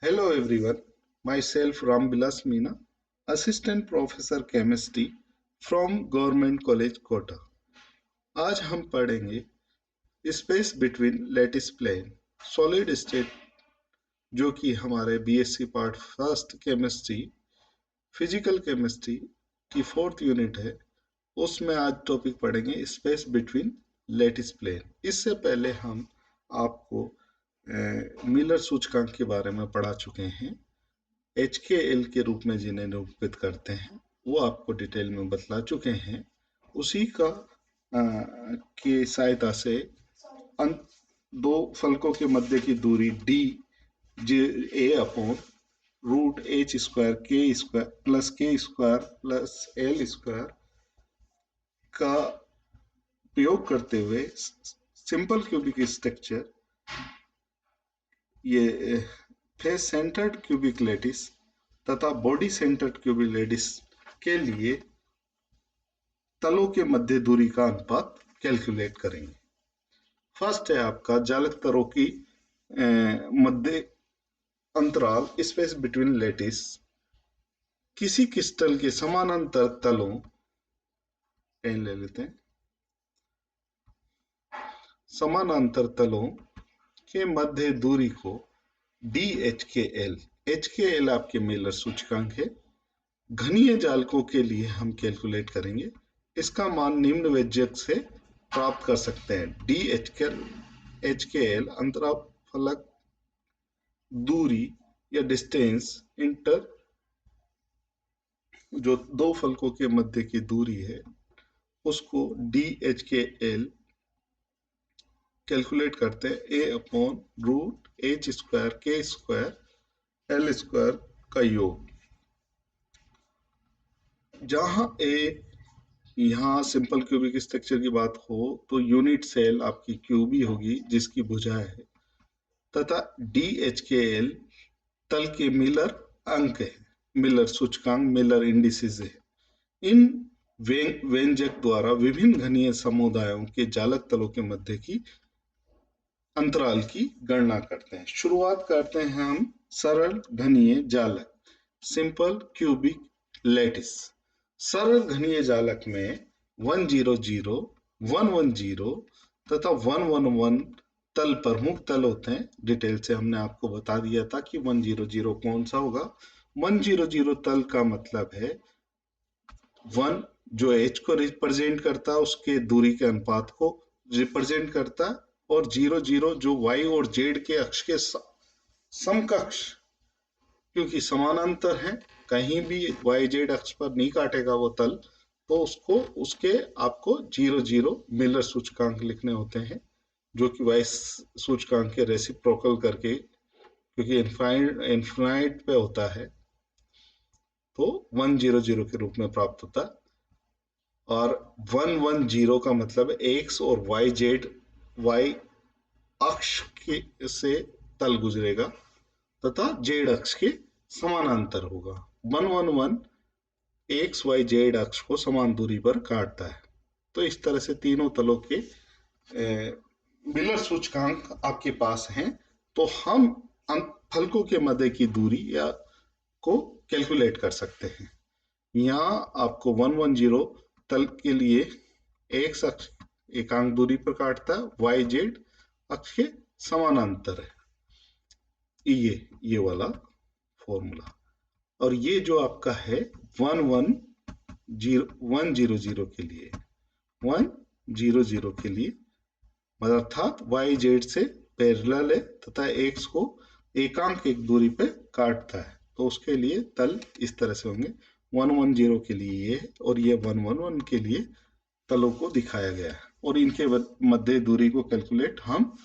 Hello everyone, myself Rambilas Meena, Assistant Professor Chemistry from Government College Kota. आज हम पढ़ेंगे space between lattice plane solid state, जो कि हमारे BSc part first chemistry physical chemistry की fourth unit है। उसमें आज टॉपिक पढ़ेंगे स्पेस बिटवीन लैटिस प्लेन। इससे पहले हम आपको मिलर सूचकांक के बारे में पढ़ा चुके हैं। HKL के रूप में जिन्हें निरूपित करते हैं वो आपको डिटेल में बतला चुके हैं। उसी का के सहायता से दो फलकों के मध्य की दूरी d a upon root h square k square plus l square का प्रयोग करते हुए सिंपल क्यूबिक स्ट्रक्चर, ये फेस सेंटर्ड क्यूबिक लैटिस तथा बॉडी सेंटर्ड क्यूबिक लैटिस के लिए तलों के मध्य दूरी का अनुपात कैलकुलेट करेंगे। फर्स्ट है आपका जालक तलों की मध्य अंतराल स्पेस बिटवीन लैटिस। किसी क्रिस्टल के समानांतर तलों, पेन ले लेते हैं, समानांतर तलों के मध्य दूरी को DHKL, HKL आपके मेलर सूचकांक है। घनीय जालकों के लिए हम कैलकुलेट करेंगे। इसका मान निम्न व्यंजक से प्राप्त कर सकते हैं। DHKL अंतराल फलक दूरी या डिस्टेंस इंटर, जो दो फलकों के मध्य की दूरी है उसको DHKL कैलकुलेट करते हैं a upon root h square k square l square का योग। जहां यहाँ सिंपल क्यूबिक स्ट्रक्चर की बात हो तो यूनिट सेल आपकी क्यूबी होगी जिसकी भुजा है, तथा DHKL तल के मिलर अंक है, मिलर सूचकांक, मिलर इंडिसेस है। इन व्यंजक द्वारा विभिन्न घनीय समुदायों के जालक तलों के मध्य की अंतराल की गणना करते हैं। शुरुआत करते हैं हम सरल घनीय जालक, सिंपल क्यूबिक लैटिस। सरल घनीय जालक में 100, 110 तथा 111 तल प्रमुख तल होते हैं। डिटेल से हमने आपको बता दिया था कि 100 कौन सा होगा। 100 तल का मतलब है 1 जो h को रिप्रेजेंट करता है उसके दूरी के अनुपात को रिप्रेजेंट करता है, और 00 जो y और z के अक्ष के समकक्ष, क्योंकि समानांतर है, कहीं भी YZ अक्ष पर नहीं काटेगा वो तल, तो उसके आपको 00 मिलर सूचकांक लिखने होते हैं, जो कि Y सूचकांक के रेसिप्रोकल करके, क्योंकि इनफाइनाइट पे होता है, तो 100 के रूप में प्राप्त होता है। और 110 का मतलब X और Y अक्ष से तल गुजरेगा तथा Z अक्ष के समानांतर होगा। 111 XYZ अक्ष को समान दूरी पर काटता है। तो इस तरह से तीनों तलों के मिलर सूचकांक आपके पास हैं, तो हम फलकों के मध्य की दूरी या को कैलकुलेट कर सकते हैं। यहाँ आपको 110 तल के लिए X अक्ष एकांक दूरी पर काटता है, YZ अक्ष के समानांतर है, ये वाला फॉर्मूला। और ये जो आपका है 100 के लिए, 100 के लिए अर्थात YZ से पैरेलल है तथा X को एकांक एक दूरी पे काटता है, तो उसके लिए तल इस तरह से होंगे। 110 के लिए ये, और ये 111 के लिए तलों को दिखाया गया है, और इनके मध्य दूरी को कैलकुलेट हम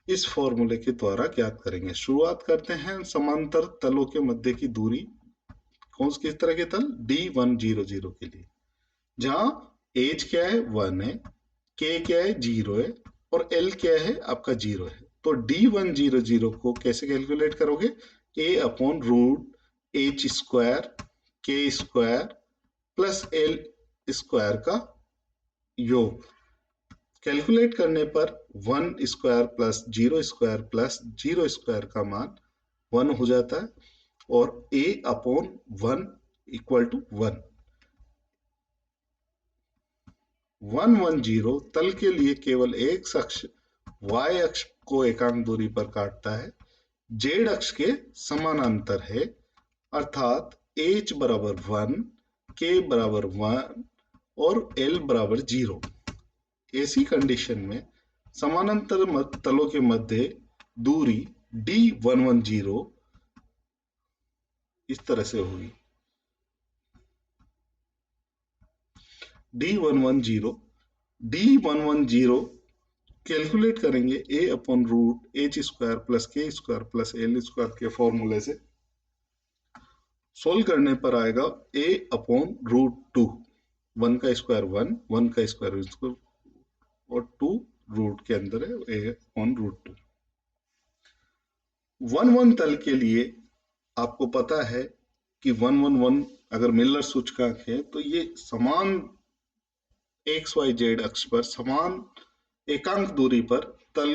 इस फॉर्मूले के द्वारा ज्ञात करेंगे। शुरुआत करते हैं समांतर तलों के मध्य की दूरी, किस तरह के तल, D100 के लिए, जहां H क्या है 1 है, K क्या है 0 है, और L क्या है आपका 0 है। तो D100 को कैसे कैलकुलेट करोगे, A upon root H square K square plus L square का योग। कैलकुलेट करने पर 1 square plus 0 square plus 0 square का मान 1 हो जाता है और a अपॉन 1 इक्वल टू 1। 110 तल के लिए केवल एक अक्ष y अक्ष को एकांक दूरी पर काटता है, z अक्ष के समानांतर है, अर्थात h बराबर 1, k बराबर 1 और l बराबर 0। ऐसी कंडीशन में समानांतर तलों के मध्य दूरी D110 इस तरह से होगी। D110 कैलकुलेट करेंगे a upon root h square plus k square plus l square के फॉर्मूले से। सोल्व करने पर आएगा a अपॉन रूट 2, 1 का स्क्वायर 1, 1 का स्क्वायर और 2 रूट के अंदर है a अपॉन रूट 2। 1 तल के लिए आपको पता है कि 1 अगर मिलर सूचकांक है तो ये समान XYZ अक्ष पर समान एकांक दूरी पर तल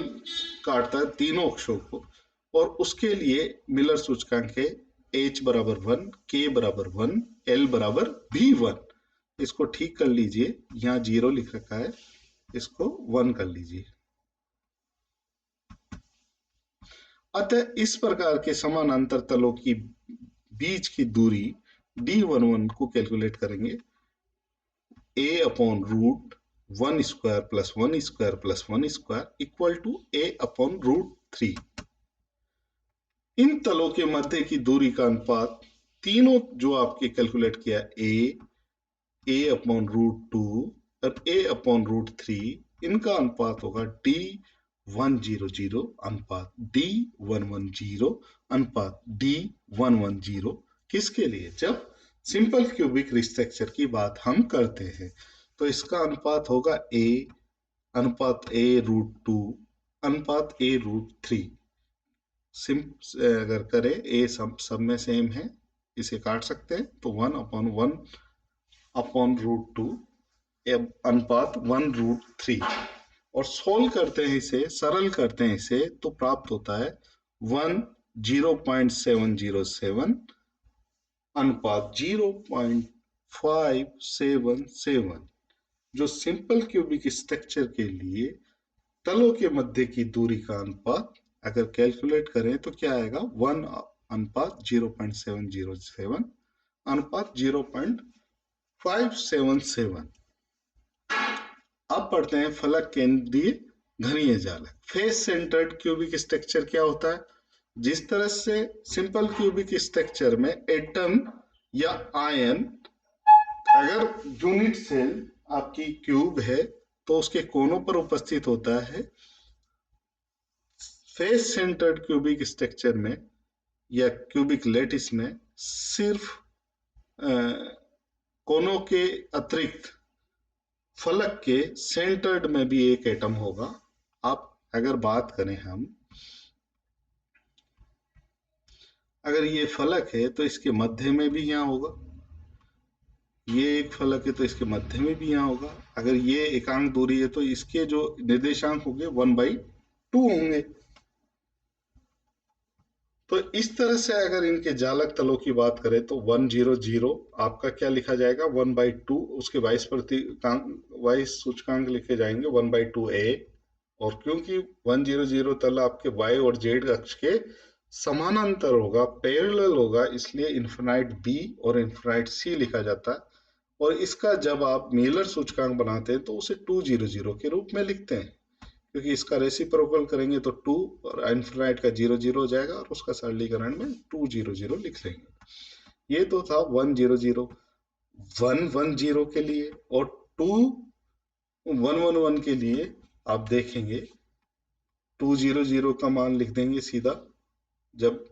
काटता है तीनों अक्षों को, और उसके लिए मिलर सूचकांक है h बराबर 1, k बराबर 1, l बराबर भी 1। इसको ठीक कर लीजिए, यहाँ 0 लिख रखा है, इसको 1 कर लीजिए। अतः इस प्रकार के समानांतर तलों की बीच की दूरी D11 को कैलकुलेट करेंगे a upon root 1 square plus 1 square plus 1 square equal to a upon root 3। इन तलों के मध्य की दूरी का अनुपात तीनों जो आपके कैलकुलेट किया a अपॉन रूट 2 और a अपॉन रूट 3, इनका अनुपात होगा D100 अनुपात D110 अनुपात D110। किसके लिए? जब सिंपल क्यूबिक स्ट्रक्चर की बात हम करते हैं तो इसका अनुपात होगा a अनुपात a रूट 2 अनुपात a रूट 3। अगर करें a सब में सेम है, इसे काट सकते हैं तो 1 अपॉन रूट 2 अनुपात 1 रूट 3, और सोल्व करते हैं इसे, सरल करते हैं इसे, तो प्राप्त होता है 0.707 अनुपात 0.577, जो सिंपल क्यूबिक स्ट्रक्चर के लिए तलों के मध्य की दूरी का अनुपात अगर कैलकुलेट करें तो क्या आएगा? 1 अनुपात 0.707 अनुपात 0.577। अब पढ़ते हैं फलक केंद्रीय घनीय जालक। फेस सेंटर्ड क्यूबिक स्ट्रक्चर क्या होता है? जिस तरह से सिंपल क्यूबिक स्ट्रक्चर में एटम या आयन, अगर यूनिट सेल आपकी क्यूब है तो उसके कोनों पर उपस्थित होता है, फेस सेंटर्ड क्यूबिक स्ट्रक्चर में या क्यूबिक लैटिस में सिर्फ कोनों के अतिरिक्त फलक के सेंटर्ड में भी एक एटम होगा। आप अगर बात करें हम, अगर ये फलक है तो इसके मध्य में भी यहाँ होगा, ये एक फलक है तो इसके मध्य में भी यहाँ होगा। अगर ये एकांक दूरी है तो इसके जो निर्देशांक होंगे 1/2 होंगे। तो इस तरह से अगर इनके जालक तलों की बात करें तो 100 आपका क्या लिखा जाएगा? 1/2, उसके 22 सूचकांक लिखे जाएंगे 1/2a, और क्योंकि 100 तल आपके y और z अक्ष के समानांतर होगा, पैरेलल होगा, इसलिए इन्फिनाइट b और इन्फिनाइट c लिखा जाता है। और इसका जब आप मेलर सूचकांक बनाते हैं तो उसे 200 के रूप में लिखते हैं, क्योंकि इसका रेसिप्रोकल करेंगे तो 2 और इन्फिनाइट का 0 हो जाएगा और उसका सरलीकरण में 200 लिख लेंगे। ये तो था 100 110 के लिए, और 111 के लिए आप देखेंगे 200 का मान लिख देंगे सीधा। जब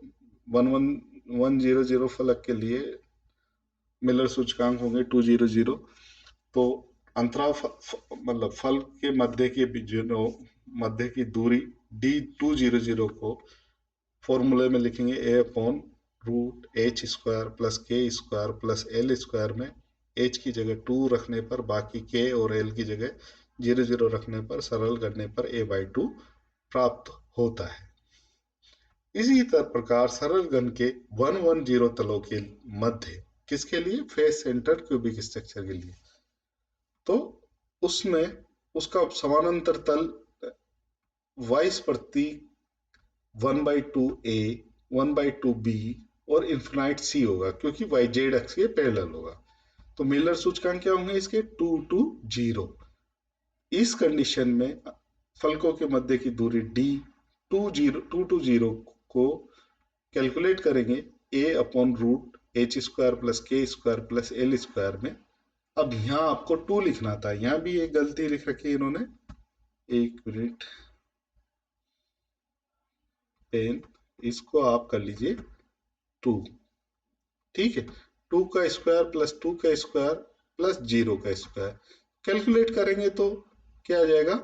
110 फलक के लिए मिलर सूचकांक होंगे 200, तो अंतराल मतलब फल के मध्य के मध्य की दूरी D200 को फॉर्मूले में लिखेंगे a upon root h square plus k square plus l square, में h की जगह 2 रखने पर, बाकी k और l की जगह 0 रखने पर, सरल करने पर a/2 प्राप्त होता है। इसी तरह प्रकार सरल घन के 110 तलों के मध्य, किसके लिए? फेस सेंटर क्यूबिक स्ट्रक्चर के लिए। तो उसमें उसका समानांतर तल वाइस प्रतीक 1/2a, 1/2b और इन्फिनाइट c होगा, क्योंकि वाई जेड अक्ष के पैरेलल होगा। तो मिलर सूचकांक क्या होंगे इसके? 2 to 0। इस कंडीशन में फलकों के मध्य की दूरी d 2 to 0 को कैलकुलेट करेंगे a/√h² + k² + l² में। अब यहाँ आपको 2 लिखना था, यहाँ भी एक गलती लिख रखी है इन्होंने। एक मिनट, पेन, इसको आप कर लीजिए 2, ठीक है। 2 का स्क्वायर प्लस 2 का स्क्वायर प्लस 0 का स्क्वायर कैलकुलेट करेंगे तो क्या आ जाएगा?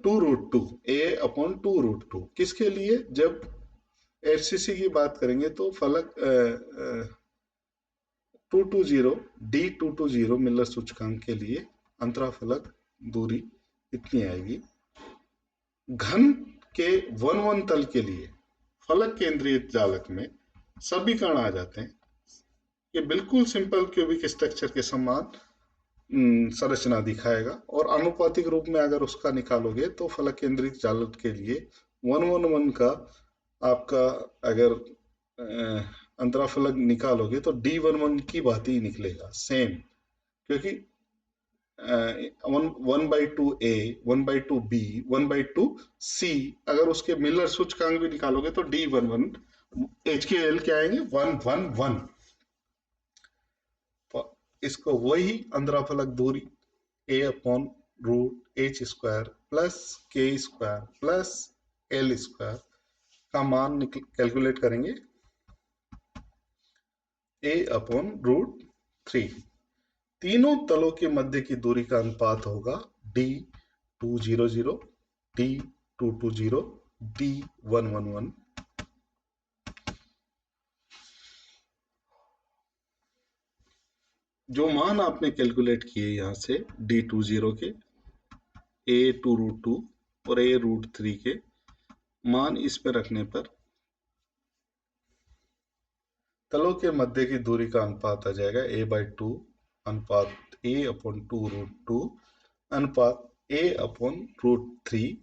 2√2, a/2√2। किसके लिए? जब एफसीसी की बात करेंगे तो फलक 2 to 0, d 2 to 0 मिलर सूचकांक के लिए अंतराफलक दूरी इतनी आएगी। घन के 1 तल के लिए फलक केंद्रीय जालक में सभी कण आ जाते हैं। ये बिल्कुल सिंपल क्यूबिक स्ट्रक्चर के समान संरचना दिखाएगा, और आनुपातिक रूप में अगर उसका निकालोगे तो फलक केंद्रित जालक के लिए 111 का आपका अगर अंतराफलक निकालोगे तो d11 की बात ही निकलेगा सेम, क्योंकि 1/2a, 1/2b, 1/2c अगर उसके मिलर सूचकांक भी निकालोगे तो d11 HKL क्या आएंगे? 111। तो इसको वही अंतराफलक दूरी a/√h² + k² + l² का मान कैलकुलेट करेंगे a/√3। तीनों तलों के मध्य की दूरी का अनुपात होगा d200, d220, d111। जो मान आपने कैलकुलेट किए यहां से d20 के, a/√2 और a√3 के मान इस पे रखने पर तलों के मध्य की दूरी का अनुपात आ जाएगा a/2 अनुपात a/2√2 अनुपात a/√3।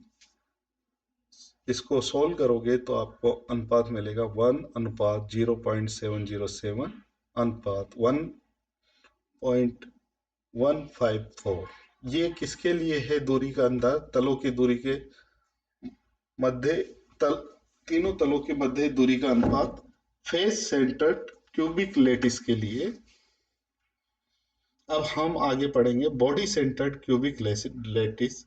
इसको सोल्व करोगे तो आपको अनुपात मिलेगा 1:0.707 अनुपात 1.154। ये किसके लिए है? दूरी का अंदाज, तलों की दूरी के मध्य तल, तीनों तलों के मध्य दूरी का अनुपात फेस सेंटर्ड क्यूबिक लेटिस के लिए। अब हम आगे पढ़ेंगे बॉडी सेंटर्ड क्यूबिक लेटिस।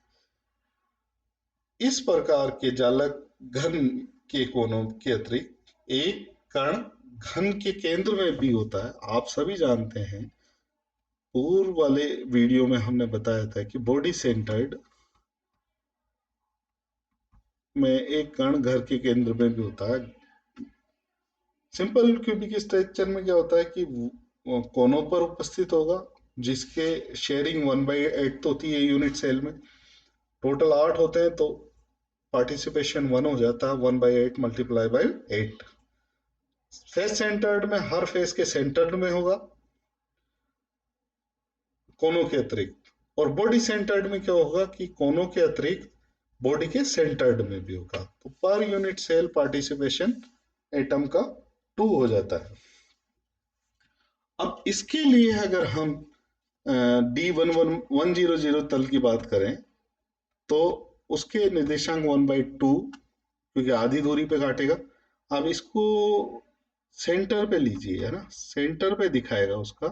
इस प्रकार के जालक घन के कोनों के अतिरिक्त एक कण घन के केंद्र में भी होता है। आप सभी जानते हैं, पूर्व वाले वीडियो में हमने बताया था कि बॉडी सेंटर्ड में एक कण घर के केंद्र में भी होता है। सिंपल क्यूबिक स्ट्रक्चर में क्या होता है कि कोनों पर उपस्थित होगा, जिसके शेयरिंग 1/8 तो होती है यूनिट सेल में। टोटल 8 होते हैं तो पार्टिसिपेशन 1 हो जाता है, 1/8 × 8। फेस सेंटर्ड में हर फेस के सेंटर्ड में होगा कोनों के अतिरिक्त, और बॉडी सेंटर्ड में क्या होगा कि कोनों के अतिरिक्त बॉडी के सेंटर्ड में भी होगा। तो per unit cell participation atom का 2 हो जाता है। अब इसके लिए अगर हम d11100 तल की बात करें तो उसके निर्देशांक 1/2, क्योंकि आधी दूरी पे काटेगा। अब इसको सेंटर पे लीजिए, है ना, सेंटर पे दिखाएगा उसका,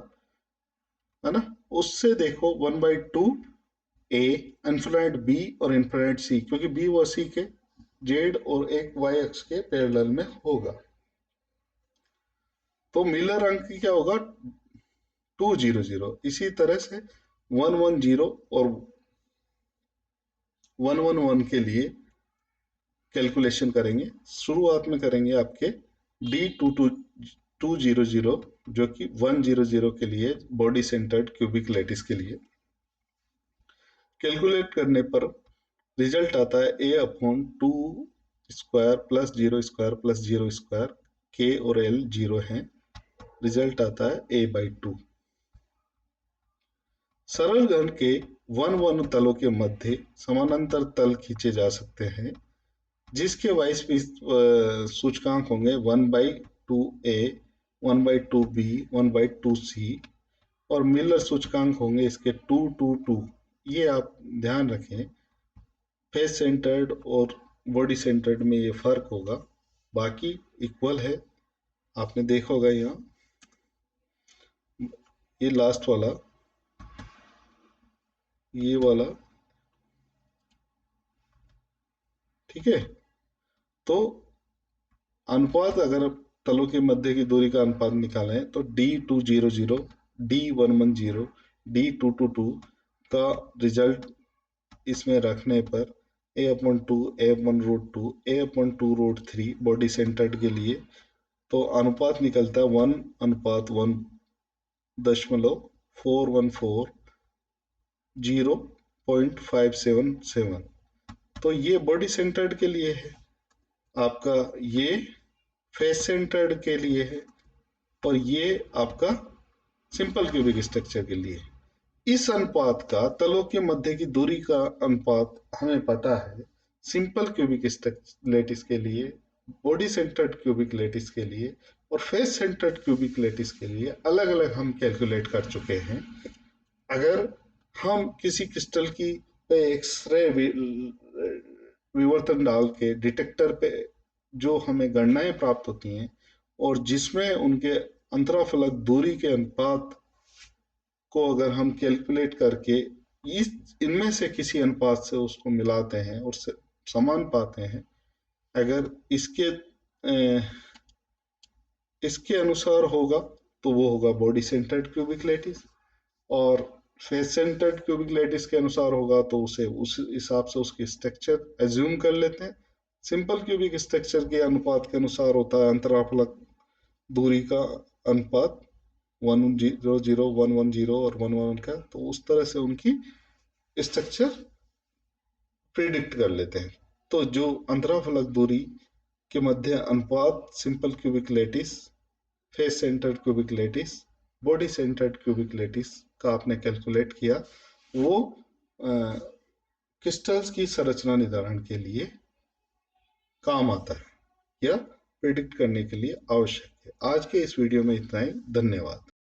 है ना। उससे देखो 1/2a इन्फिनाइट b और इन्फिनाइट c, क्योंकि b व c के जेड और एक y अक्ष के पैरेलल में होगा। तो मिलर अंक क्या होगा? 200। इसी तरह से 110 और 111 के लिए कैलकुलेशन करेंगे। शुरुआत में करेंगे आपके d200 जो कि 100 के लिए बॉडी सेंटर्ड क्यूबिक लेटिस के लिए कैलकुलेट करने पर रिजल्ट आता है a/2 square plus zero square, के और एल जीरो हैं, रिजल्ट आता है a/2। सरल घन के वन वन तलों के मध्य समानांतर तल खींचे जा सकते हैं, जिसके वाइस सूचकांक होंगे 1/2a, 1/2b, 1/2c, और मिलर सूचकांक होंगे इसके 2, 2, 2। ये आप ध्यान रखें, फेस सेंटर्ड और बॉडी सेंटर्ड में ये फर्क होगा, बाकी इक्वल है। आपने देखा होगा यहाँ, ये लास्ट वाला, ये वाला, ठीक है। तो अनुपात अगर तलों के मध्य की दूरी का अनुपात निकालें तो D200, D110, D222 का रिजल्ट इसमें रखने पर a/2, a/√2, a/2√3 body centred के लिए, तो अनुपात निकलता है 1:1.414, 0.577। तो ये बॉडी सेंटर्ड के लिए है, आपका ये फेस सेंटर्ड के लिए है, और ये आपका सिंपल क्यूबिक स्ट्रक्चर के लिए। इस अनुपात का तलों के मध्य की दूरी का अनुपात हमें पता है सिंपल क्यूबिक लेटिस के लिए, बॉडी सेंटर्ड क्यूबिक लेटिस के लिए और फेस सेंटर्ड क्यूबिक लेटिस के लिए अलग अलग हम कैलकुलेट कर चुके हैं। अगर हम किसी क्रिस्टल की एक्सरे विवर्तन डाल के डिटेक्टर पे जो हमें गणनाएं प्राप्त होती हैं और जिसमें उनके अंतराफलक दूरी के अनुपात को अगर हम कैलकुलेट करके इस इनमें से किसी अनुपात से उसको मिलाते हैं और समान पाते हैं, अगर इसके अनुसार होगा तो वो होगा बॉडी सेंटर्ड क्यूबिक लेटिस, और फेस सेंटर्ड क्यूबिक लेटिस के अनुसार होगा तो उसे उस हिसाब से उसकी स्ट्रक्चर एज्यूम कर लेते हैं। सिंपल क्यूबिक स्ट्रक्चर के अनुपात के अनुसार होता है अंतराफलक दूरी का अनुपात 100, 110 और 111 का, तो उस तरह से उनकी स्ट्रक्चर प्रिडिक्ट कर लेते हैं। तो जो अंतराफलक दूरी के मध्य अनुपात simple cubic lattice, face centred cubic lattice, body centred cubic lattice का आपने कैलकुलेट किया, वो क्रिस्टल्स की संरचना निर्धारण के लिए काम आता है या प्रिडिक्ट करने के लिए आवश्यक है। आज के इस वीडियो में इतना ही, धन्यवाद।